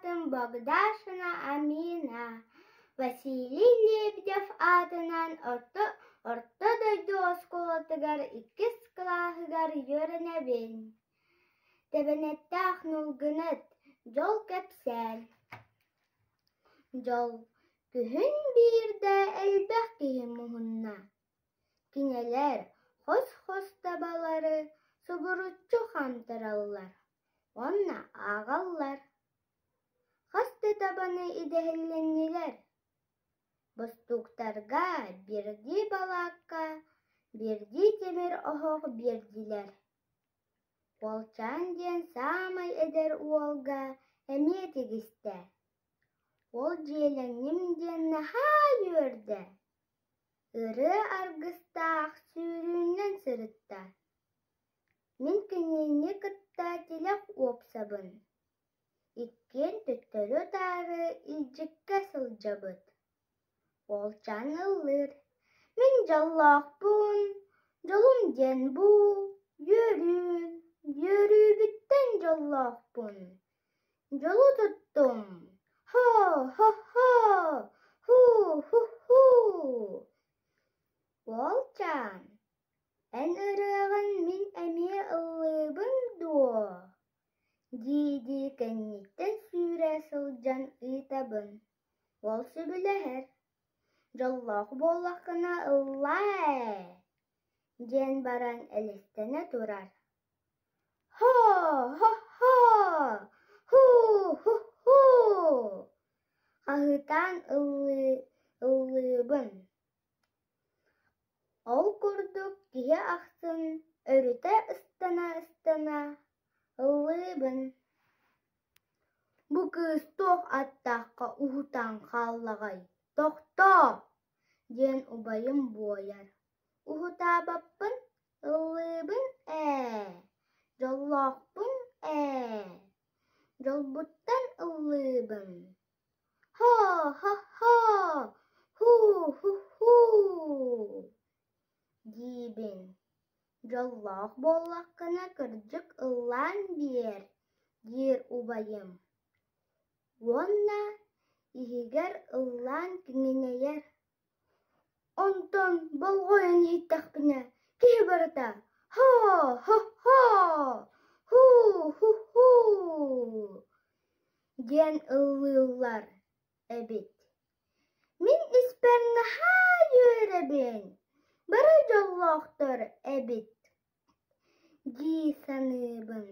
атын Богдашина Амина. Василий Лебедев атынан орто дойду осколотыгар 2 клаһыгар йөренебин. Тебенеттах нулгынет жол кепсел. Жол күһүн бирде элбэх киһи муһунна. Кинелер хос табалары субуруччу хантыраллар. Онна агаллар. Хасты табаны идехилленнилер. Бостуктарга бирди балакка, бирди темир охох бирдилер. Волчан диэн самай эдер уолга эмие тигисте. Ол жиэленним диэн наха юөрдэ. Ыры аргыстаах сүүрүүнэн сырытта. Мин кинини кытта тилэх уопсабын. Иккен төттөрү тары илжикке сылжабыт. Волчан ыллыр. Мин жаллахпын, жолум ден бу, йөрүүбүттен жаллахпын. Жолу туттум. Хо, ху. Волчан, эн ырыагын мин эмие ыллыбын дуо. Диди кенниттен сүүрэ сылжан ыйтабын. Ол сүбүлэхэр. Жоллох боллахына ыллаа. Ден баран элестене турар. Хо, ху. Ахытан ыллыбын. Ол курдук киһи ахсын, өрүтэ ыстана ыллыбын. Бу кыыс тох аттаахка ухутан халлагай. Тохто! Диэн убайым буояр. Ухутаабаппын, ыллыбын жоллохпун жолбуттан ыллыбын. Хо, ху. Дибин. Жоллох боллахкына кырдьык ыллаан биэр, диир убайым. Уонна иһигэр ыллаан киҥинэйэр. Онтон болҕойон иһиттахпына киһи барыта. Хо, ху. Диэн ыллыыллар эбит. Мин испэр наһаа үөрэбин. Бары жоллохтор эбит. Дии саныыбын.